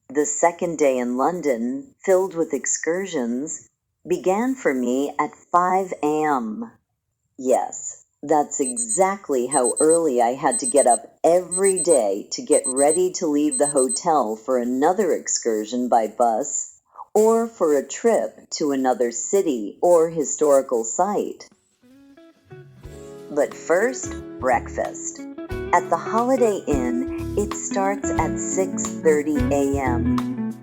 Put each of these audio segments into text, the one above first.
The second day in London, filled with excursions, began for me at 5 a.m. Yes, that's exactly how early I had to get up every day to get ready to leave the hotel for another excursion by bus or for a trip to another city or historical site. But first, breakfast. At the Holiday Inn, it starts at 6:30 a.m.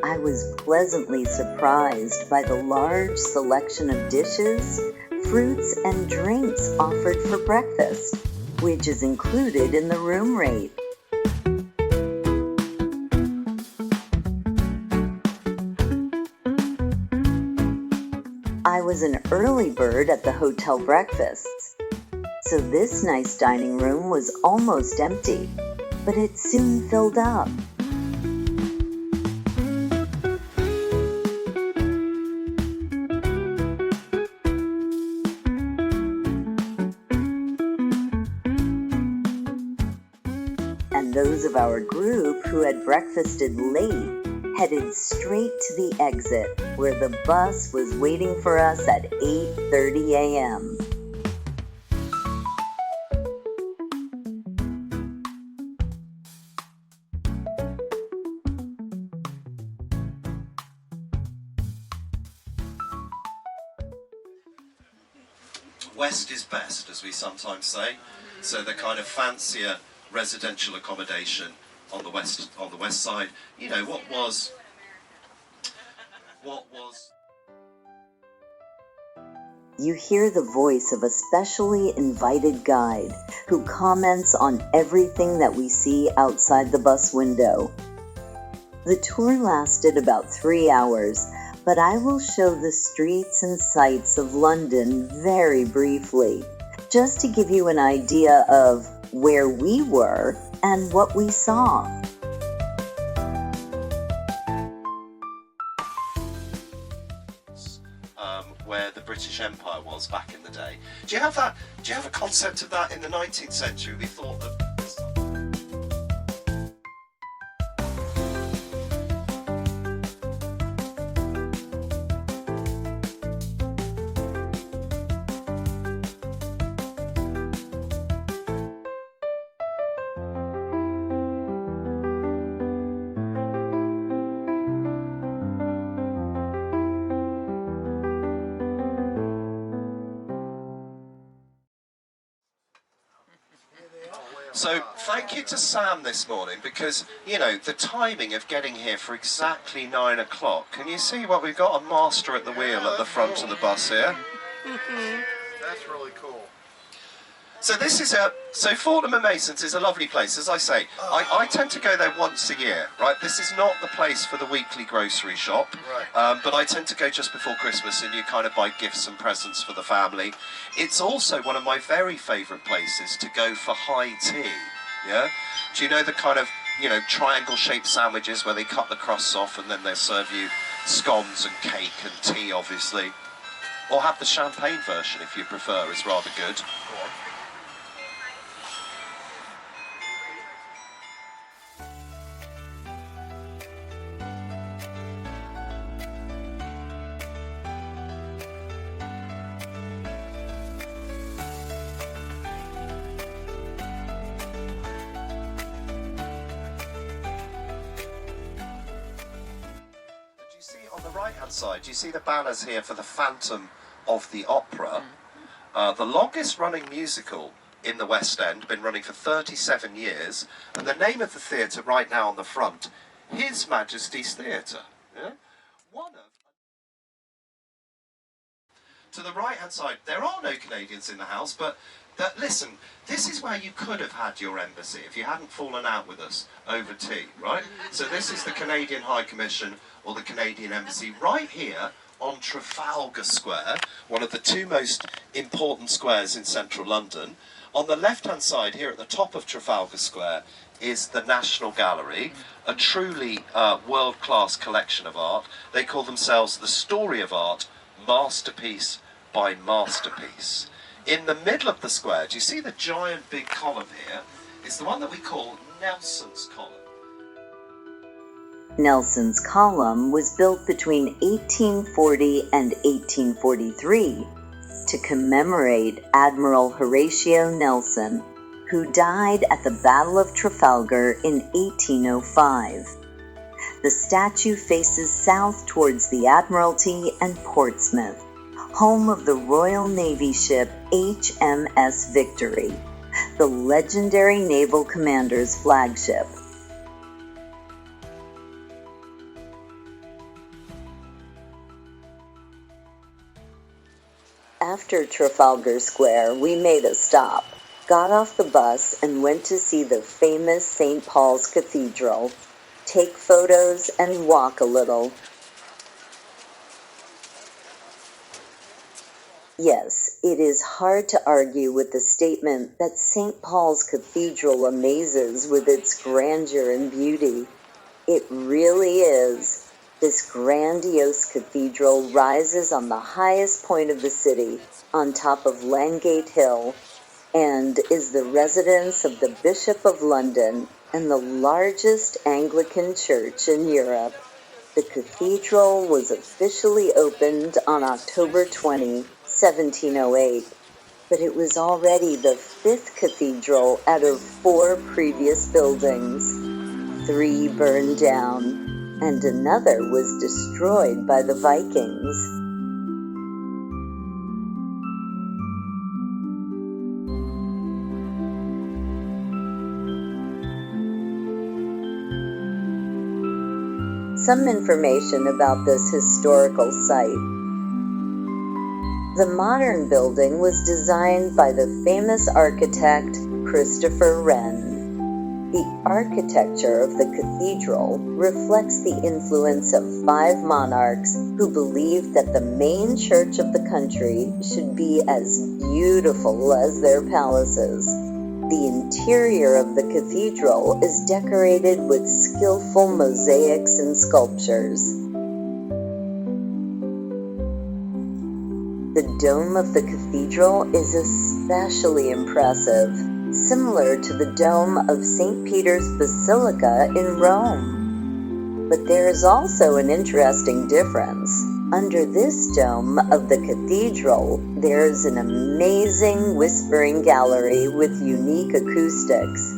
I was pleasantly surprised by the large selection of dishes, fruits, and drinks offered for breakfast, which is included in the room rate. I was an early bird at the hotel breakfasts, so this nice dining room was almost empty, but it soon filled up. And those of our group who had breakfasted late headed straight to the exit where the bus was waiting for us at 8:30 a.m. West is best, as we sometimes say. So the kind of fancier residential accommodation on the west side. You know, what was You hear the voice of a specially invited guide who comments on everything that we see outside the bus window. The tour lasted about 3 hours, but I will show the streets and sights of London very briefly, just to give you an idea of where we were and what we saw. Where the British Empire was back in the day. Do you have that? Do you have a concept of that in the 19th century? We thought that. So thank you to Sam this morning because, you know, the timing of getting here for exactly 9 o'clock. Can you see what we've got? A master at the wheel at the front of the bus here. That's really cool. So this is so Fortnum and Masons is a lovely place, as I say. I tend to go there once a year, right? This is not the place for the weekly grocery shop, right. But I tend to go just before Christmas and you kind of buy gifts and presents for the family. It's also one of my very favourite places to go for high tea, yeah? Do you know the kind of, you know, triangle-shaped sandwiches where they cut the crusts off and then they'll serve you scones and cake and tea, obviously? Or have the champagne version if you prefer, is rather good. Right-hand side, you see the banners here for the Phantom of the Opera, the longest running musical in the West End, been running for 37 years, and the name of the theatre right now on the front, His Majesty's Theatre. Yeah? To the right-hand side, there are no Canadians in the house, but listen, this is where you could have had your embassy if you hadn't fallen out with us over tea, right? So this is the Canadian High Commission or the Canadian Embassy right here on Trafalgar Square, one of the two most important squares in central London. On the left-hand side here at the top of Trafalgar Square is the National Gallery, a truly world-class collection of art. They call themselves the Story of Art, Masterpiece by Masterpiece. In the middle of the square, do you see the giant big column here? It's the one that we call Nelson's Column. Nelson's Column was built between 1840 and 1843 to commemorate Admiral Horatio Nelson, who died at the Battle of Trafalgar in 1805. The statue faces south towards the Admiralty and Portsmouth, home of the Royal Navy ship HMS Victory, the legendary naval commander's flagship. After Trafalgar Square, we made a stop, got off the bus, and went to see the famous St. Paul's Cathedral, take photos, and walk a little. Yes, it is hard to argue with the statement that St. Paul's Cathedral amazes with its grandeur and beauty. It really is. This grandiose cathedral rises on the highest point of the city, on top of Langate Hill, and is the residence of the Bishop of London and the largest Anglican church in Europe. The cathedral was officially opened on October 20, 1708, but it was already the fifth cathedral out of 4 previous buildings. 3 burned down, and another was destroyed by the Vikings. Some information about this historical site. The modern building was designed by the famous architect Christopher Wren. The architecture of the cathedral reflects the influence of 5 monarchs who believed that the main church of the country should be as beautiful as their palaces. The interior of the cathedral is decorated with skillful mosaics and sculptures. The dome of the cathedral is especially impressive, similar to the dome of St. Peter's Basilica in Rome. But there is also an interesting difference. Under this dome of the cathedral, there is an amazing whispering gallery with unique acoustics,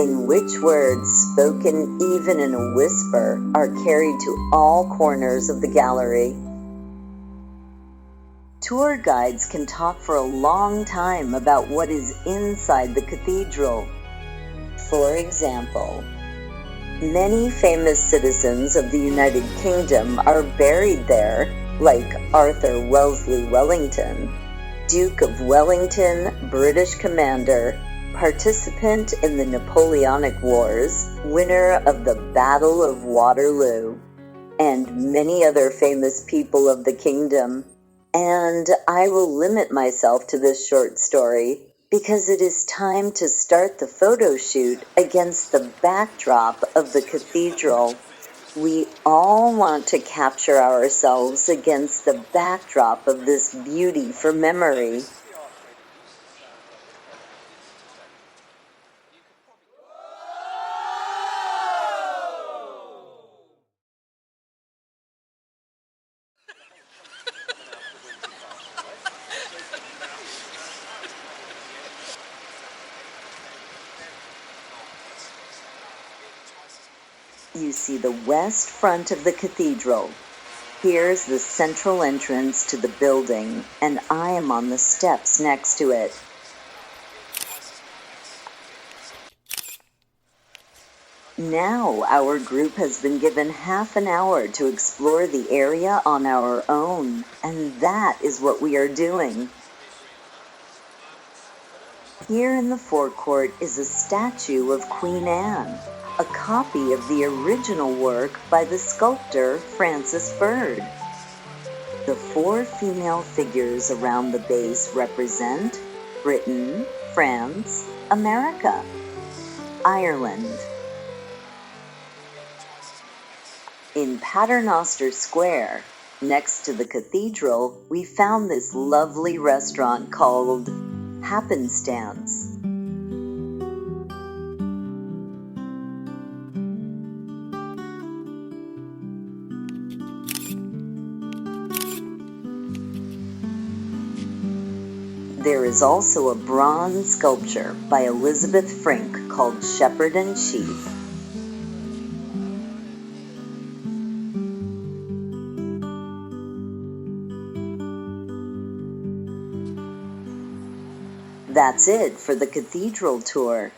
in which words spoken even in a whisper are carried to all corners of the gallery. Tour guides can talk for a long time about what is inside the cathedral. For example, many famous citizens of the United Kingdom are buried there, like Arthur Wellesley Wellington, Duke of Wellington, British commander, participant in the Napoleonic Wars, winner of the Battle of Waterloo, and many other famous people of the kingdom. And I will limit myself to this short story because it is time to start the photo shoot against the backdrop of the cathedral. We all want to capture ourselves against the backdrop of this beauty for memory. You see the west front of the cathedral. Here's the central entrance to the building, and I am on the steps next to it. Now our group has been given half an hour to explore the area on our own, and that is what we are doing. Here in the forecourt is a statue of Queen Anne, a copy of the original work by the sculptor Francis Bird. The 4 female figures around the base represent Britain, France, America, Ireland. In Paternoster Square, next to the cathedral, we found this lovely restaurant called Happenstance. There is also a bronze sculpture by Elizabeth Frink called Shepherd and Sheep. That's it for the cathedral tour,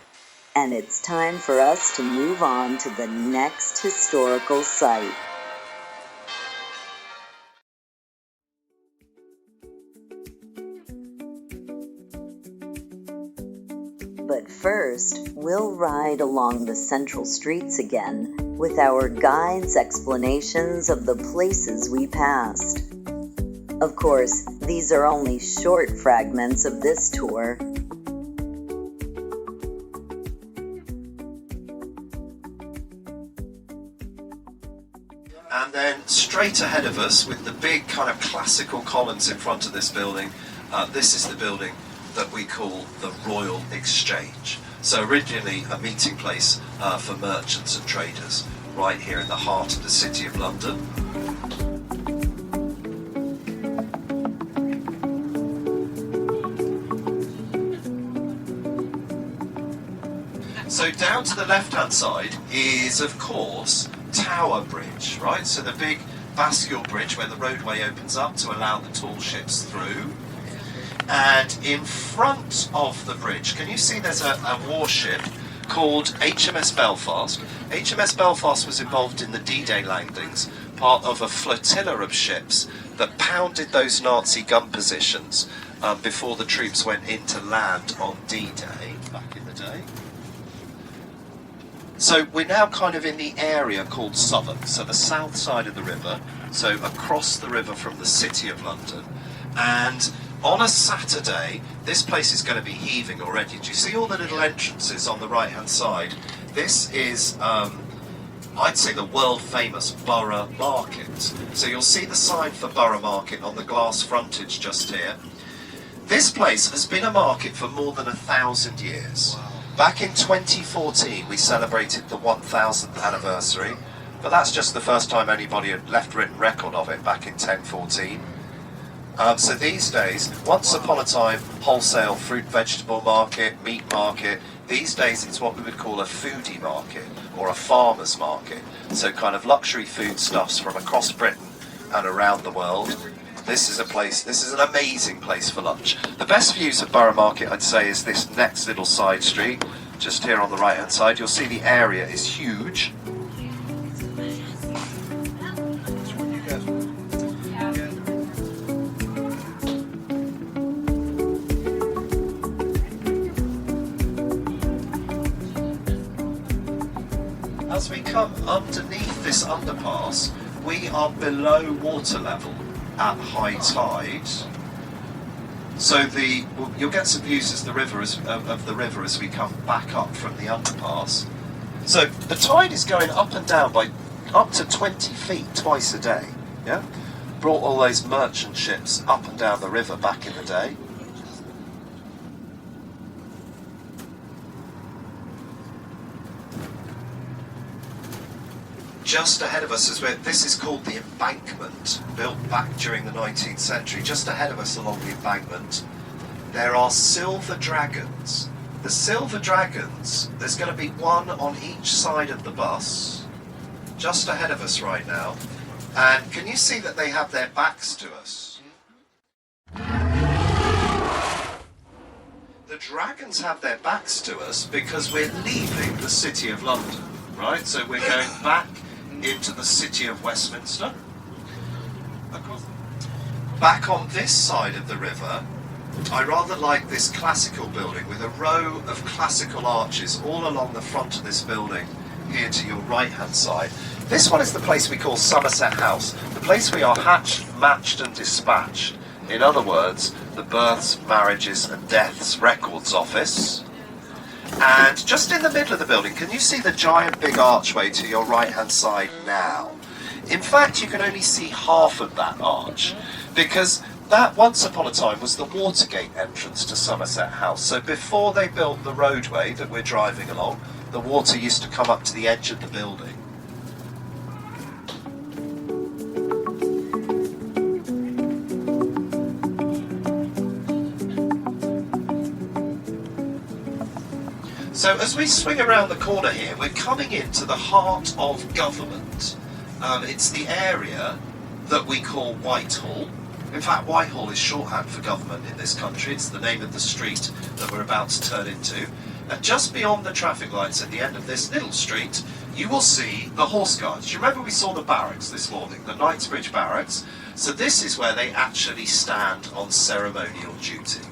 and it's time for us to move on to the next historical site. But first, we'll ride along the central streets again with our guide's explanations of the places we passed. Of course, these are only short fragments of this tour. And then straight ahead of us, with the big kind of classical columns in front of this building, this is the building that we call the Royal Exchange. So originally a meeting place for merchants and traders, right here in the heart of the City of London. So down to the left-hand side is, of course, Tower Bridge, right? So the big bascule bridge where the roadway opens up to allow the tall ships through. And in front of the bridge, can you see there's a warship called HMS Belfast? HMS Belfast was involved in the D-Day landings, part of a flotilla of ships that pounded those Nazi gun positions before the troops went into land on D-Day back in the day. So we're now kind of in the area called Southwark, so the south side of the river, so across the river from the City of London. And on a Saturday, this place is going to be heaving already. Do you see all the little entrances on the right-hand side? This is, I'd say, the world-famous Borough Market. So you'll see the sign for Borough Market on the glass frontage just here. This place has been a market for more than 1,000 years. Wow. Back in 2014, we celebrated the 1,000th anniversary, but that's just the first time anybody had left written record of it back in 1014. So these days, once upon a time, wholesale fruit, vegetable market, meat market. These days, it's what we would call a foodie market or a farmer's market. So kind of luxury foodstuffs from across Britain and around the world. This is a place, this is an amazing place for lunch. The best views of Borough Market, I'd say, is this next little side street, just here on the right-hand side. You'll see the area is huge. As we come underneath this underpass, we are below water level at high tide. So you'll get some views as the river of the river as we come back up from the underpass. So the tide is going up and down by up to 20 feet twice a day. Yeah, brought all those merchant ships up and down the river back in the day. Just ahead of us is where this is called the Embankment, built back during the 19th century. Just ahead of us along the embankment, there are silver dragons. The silver dragons, there's going to be one on each side of the bus, just ahead of us right now. And can you see that they have their backs to us? The dragons have their backs to us because we're leaving the City of London, right? So we're going back into the City of Westminster. Back on this side of the river, I rather like this classical building with a row of classical arches all along the front of this building here to your right hand side. This one is the place we call Somerset House, the place we are hatched, matched and dispatched. In other words, the births, marriages and deaths records office. And just in the middle of the building, can you see the giant big archway to your right-hand side now? In fact, you can only see half of that arch, because that once upon a time was the Watergate entrance to Somerset House. So before they built the roadway that we're driving along, the water used to come up to the edge of the building. So as we swing around the corner here, we're coming into the heart of government. It's the area that we call Whitehall. In fact, Whitehall is shorthand for government in this country. It's the name of the street that we're about to turn into. And just beyond the traffic lights at the end of this little street, you will see the Horse Guards. You remember we saw the barracks this morning, the Knightsbridge Barracks? So this is where they actually stand on ceremonial duty.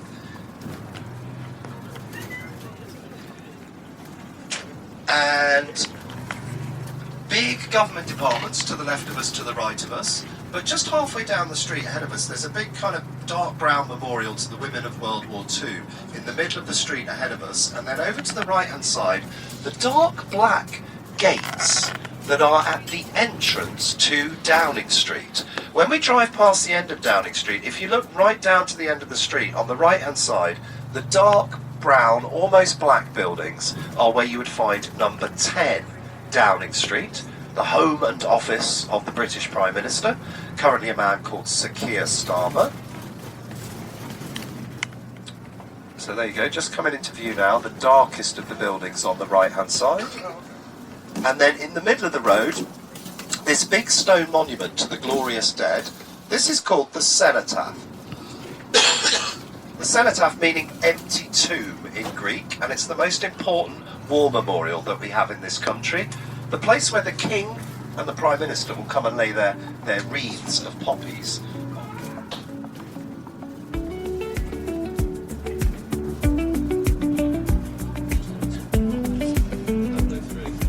And big government departments to the left of us, to the right of us. But just halfway down the street ahead of us, there's a big kind of dark brown memorial to the women of World War II in the middle of the street ahead of us. And then over to the right-hand side, the dark black gates that are at the entrance to Downing Street. When we drive past the end of Downing Street, if you look right down to the end of the street, on the right-hand side, the dark brown, almost black buildings are where you would find number 10 Downing Street, the home and office of the British Prime Minister, currently a man called Sir Keir Starmer. So there you go, just coming into view now, the darkest of the buildings on the right-hand side. And then in the middle of the road, this big stone monument to the glorious dead. This is called the cenotaph. The cenotaph meaning empty tomb in Greek, and it's the most important war memorial that we have in this country. The place where the King and the Prime Minister will come and lay their wreaths of poppies.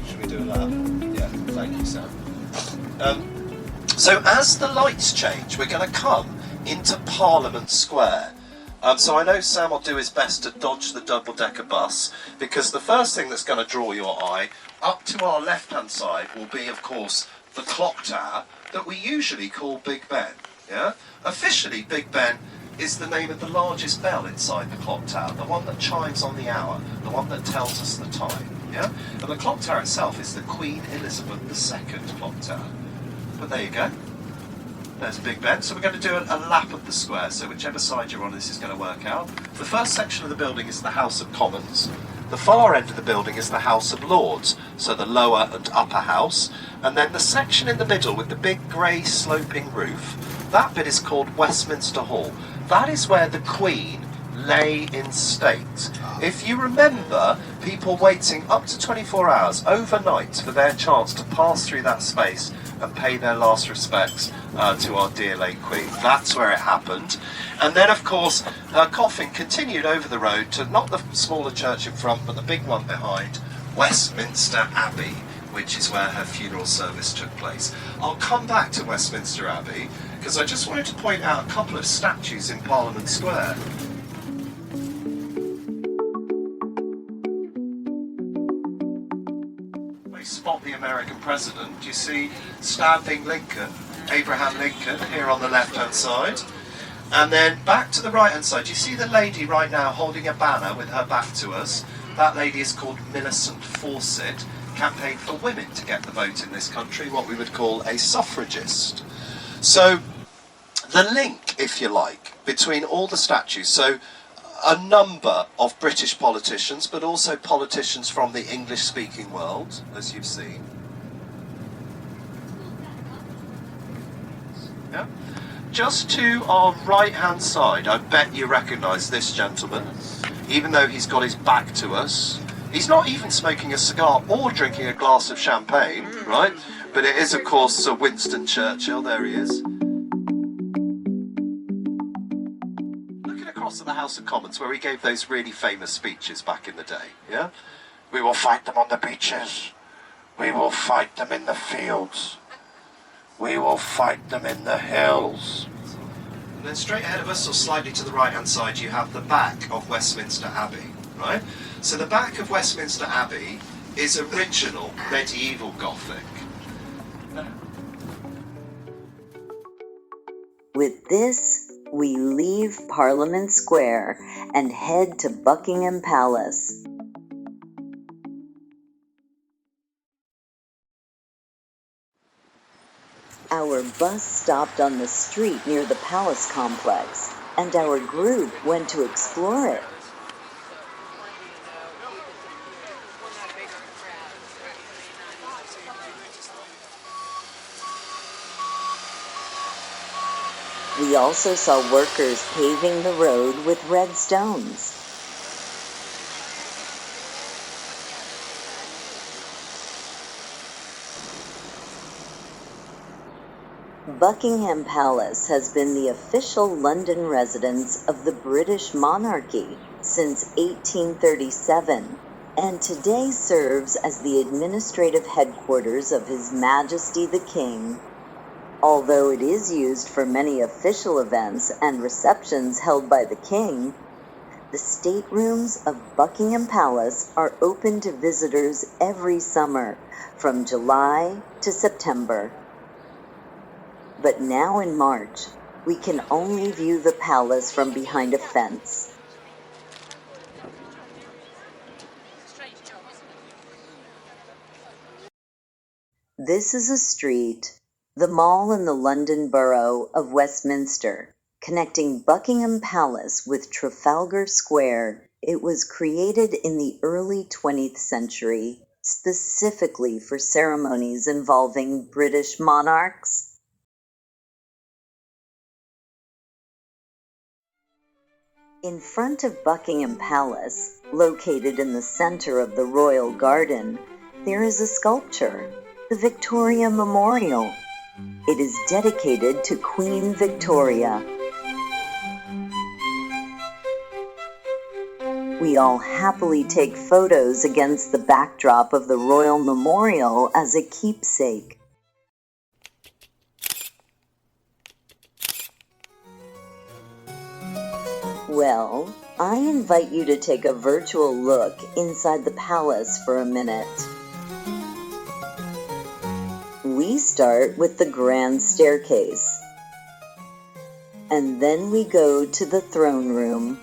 Should we do that? Yeah, thank you, Sam. So as the lights change, we're going to come into Parliament Square. So I know Sam will do his best to dodge the double-decker bus, because the first thing that's going to draw your eye up to our left-hand side will be, of course, the clock tower that we usually call Big Ben. Yeah? Officially, Big Ben is the name of the largest bell inside the clock tower, the one that chimes on the hour, the one that tells us the time. Yeah? And the clock tower itself is the Queen Elizabeth II clock tower. But there you go. There's Big Ben. So we're going to do a lap of the square, so whichever side you're on, this is going to work out. The first section of the building is the House of Commons. The far end of the building is the House of Lords, so the lower and upper house. And then the section in the middle with the big grey sloping roof, that bit is called Westminster Hall. That is where the Queen lay in state. If you remember, people waiting up to 24 hours overnight for their chance to pass through that space and pay their last respects to our dear late Queen. That's where it happened. And then, of course, her coffin continued over the road to not the smaller church in front, but the big one behind, Westminster Abbey, which is where her funeral service took place. I'll come back to Westminster Abbey, because I just wanted to point out a couple of statues in Parliament Square. Spot the American president. You see standing Lincoln, Abraham Lincoln, here on the left-hand side. And then back to the right-hand side, you see the lady right now holding a banner with her back to us. That lady is called Millicent Fawcett, campaigned for women to get the vote in this country, what we would call a suffragist. So the link, if you like, between all the statues, so a number of British politicians, but also politicians from the English-speaking world, as you've seen. Yeah. Just to our right-hand side, I bet you recognise this gentleman, even though he's got his back to us. He's not even smoking a cigar or drinking a glass of champagne, right? But it is, of course, Sir Winston Churchill. There he is. To the House of Commons, where he gave those really famous speeches back in the day. Yeah, we will fight them on the beaches, we will fight them in the fields, we will fight them in the hills. And then straight ahead of us, or slightly to the right hand side, you have the back of Westminster Abbey, right? So the back of Westminster Abbey is original medieval Gothic. With this, we leave Parliament Square and head to Buckingham Palace. Our bus stopped on the street near the palace complex, and our group went to explore it. We also saw workers paving the road with red stones. Buckingham Palace has been the official London residence of the British monarchy since 1837, and today serves as the administrative headquarters of His Majesty the King. Although it is used for many official events and receptions held by the King, the staterooms of Buckingham Palace are open to visitors every summer, from July to September. But now in March, we can only view the palace from behind a fence. This is a street, the Mall in the London Borough of Westminster, connecting Buckingham Palace with Trafalgar Square. It was created in the early 20th century, specifically for ceremonies involving British monarchs. In front of Buckingham Palace, located in the center of the Royal Garden, there is a sculpture, the Victoria Memorial. It is dedicated to Queen Victoria. We all happily take photos against the backdrop of the Royal Memorial as a keepsake. Well, I invite you to take a virtual look inside the palace for a minute. We start with the grand staircase, and then we go to the throne room.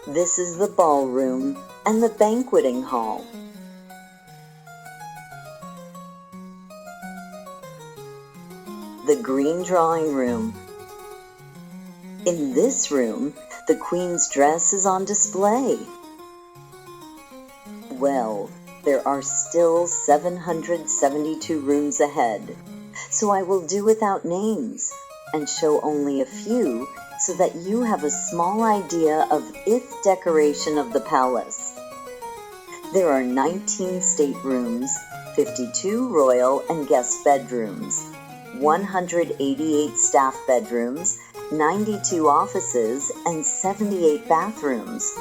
This is the ballroom and the banqueting hall. The green drawing room. In this room, the Queen's dress is on display. Well, there are still 772 rooms ahead, so I will do without names and show only a few so that you have a small idea of its decoration of the palace. There are 19 staterooms, 52 royal and guest bedrooms, 188 staff bedrooms, 92 offices, and 78 bathrooms.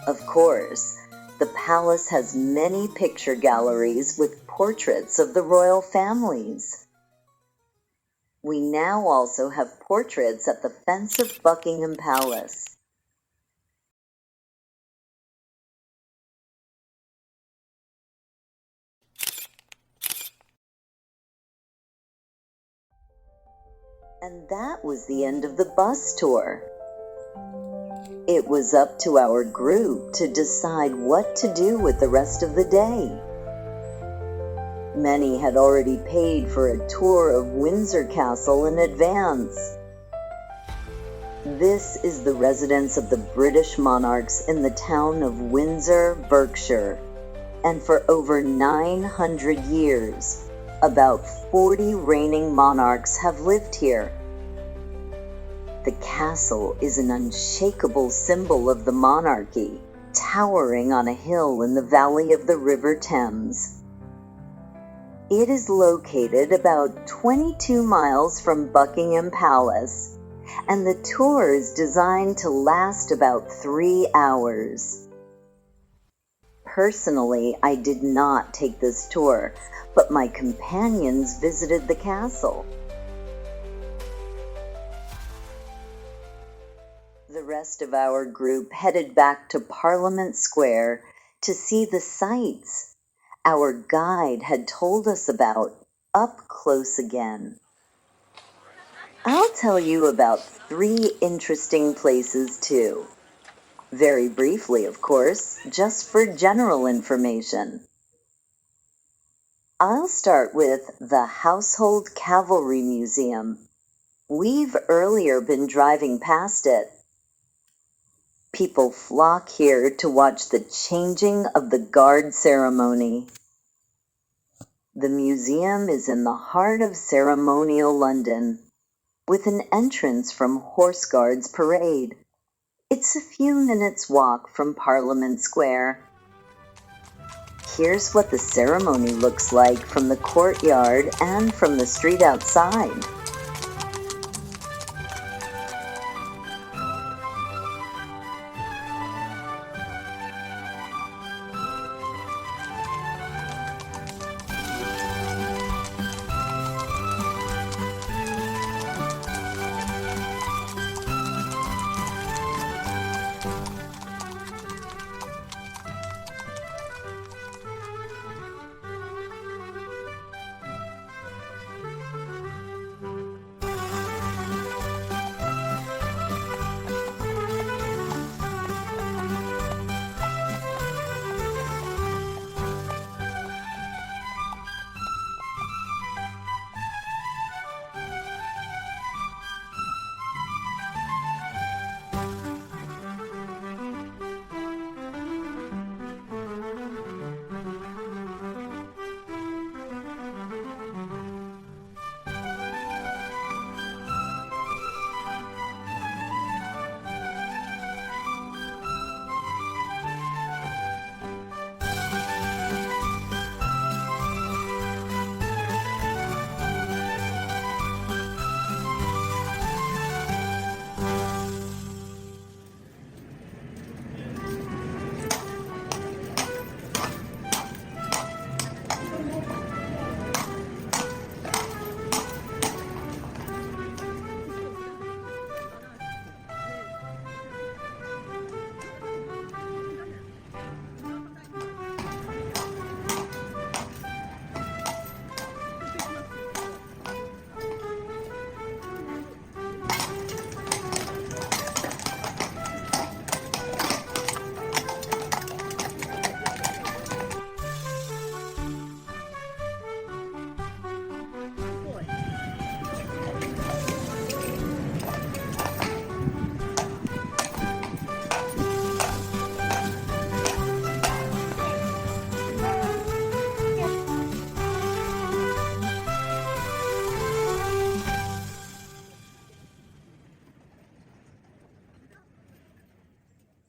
Of course, the palace has many picture galleries with portraits of the royal families. We now also have portraits at the fence of Buckingham Palace. And that was the end of the bus tour. It was up to our group to decide what to do with the rest of the day. Many had already paid for a tour of Windsor Castle in advance. This is the residence of the British monarchs in the town of Windsor, Berkshire, and for over 900 years, about 40 reigning monarchs have lived here. The castle is an unshakable symbol of the monarchy, towering on a hill in the valley of the River Thames. It is located about 22 miles from Buckingham Palace, and the tour is designed to last about 3 hours. Personally, I did not take this tour, but my companions visited the castle. The rest of our group headed back to Parliament Square to see the sights our guide had told us about up close again. I'll tell you about 3 interesting places too. Very briefly, of course, just for general information. I'll start with the Household Cavalry Museum. We've earlier been driving past it. People flock here to watch the changing of the guard ceremony. The museum is in the heart of ceremonial London, with an entrance from Horse Guards Parade. It's a few minutes' walk from Parliament Square. Here's what the ceremony looks like from the courtyard and from the street outside.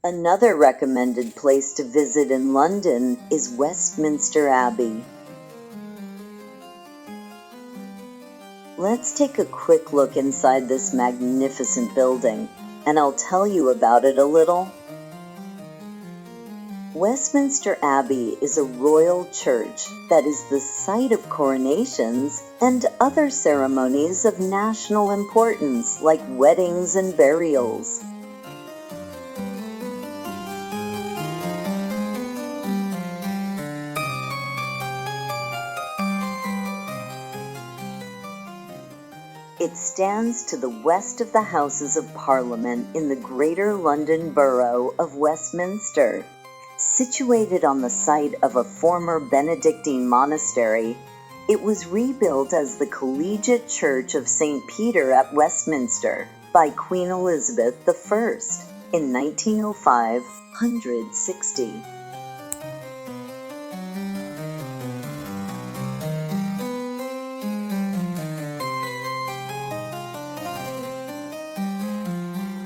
Another recommended place to visit in London is Westminster Abbey. Let's take a quick look inside this magnificent building, and I'll tell you about it a little. Westminster Abbey is a royal church that is the site of coronations and other ceremonies of national importance like weddings and burials. It stands to the west of the Houses of Parliament in the Greater London Borough of Westminster. Situated on the site of a former Benedictine monastery, it was rebuilt as the Collegiate Church of St. Peter at Westminster by Queen Elizabeth I in 1905-160.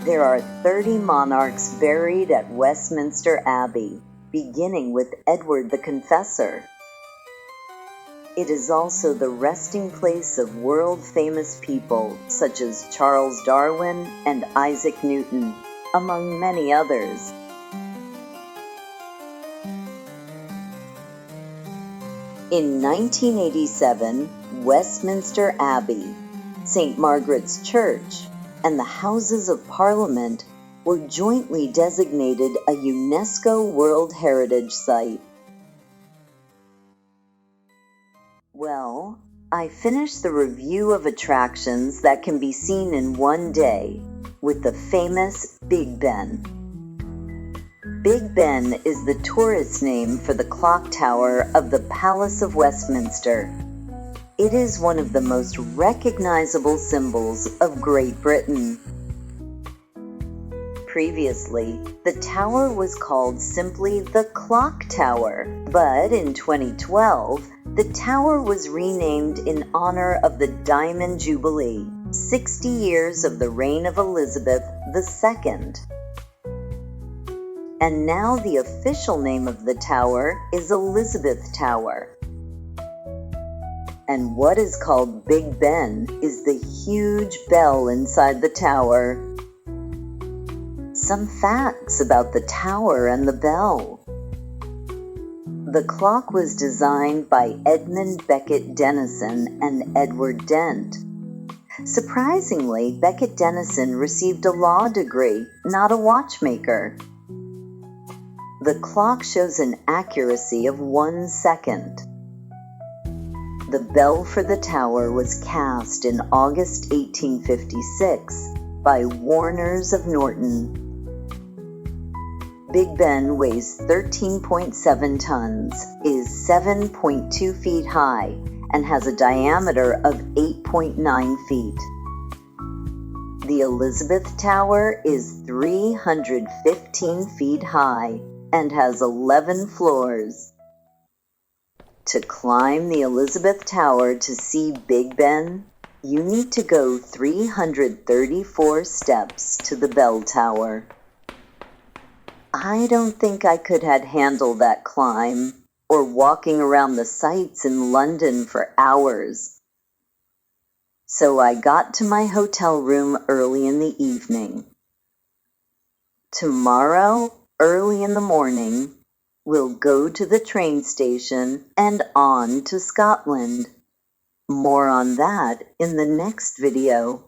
There are 30 monarchs buried at Westminster Abbey, beginning with Edward the Confessor. It is also the resting place of world-famous people such as Charles Darwin and Isaac Newton, among many others. In 1987, Westminster Abbey, St. Margaret's Church, and the Houses of Parliament were jointly designated a UNESCO World Heritage Site. Well, I finished the review of attractions that can be seen in one day with the famous Big Ben. Big Ben is the tourist name for the clock tower of the Palace of Westminster. It is one of the most recognizable symbols of Great Britain. Previously, the tower was called simply the Clock Tower, but in 2012, the tower was renamed in honor of the Diamond Jubilee, 60 years of the reign of Elizabeth II. And now the official name of the tower is Elizabeth Tower. And what is called Big Ben is the huge bell inside the tower. Some facts about the tower and the bell. The clock was designed by Edmund Beckett Denison and Edward Dent. Surprisingly, Beckett Denison received a law degree, not a watchmaker. The clock shows an accuracy of 1 second. The bell for the tower was cast in August 1856 by Warners of Norton. Big Ben weighs 13.7 tons, is 7.2 feet high, and has a diameter of 8.9 feet. The Elizabeth Tower is 315 feet high and has 11 floors. To climb the Elizabeth Tower to see Big Ben, you need to go 334 steps to the bell tower. I don't think I could have handled that climb, or walking around the sights in London for hours. So I got to my hotel room early in the evening. Tomorrow, early in the morning, we'll go to the train station and on to Scotland. More on that in the next video.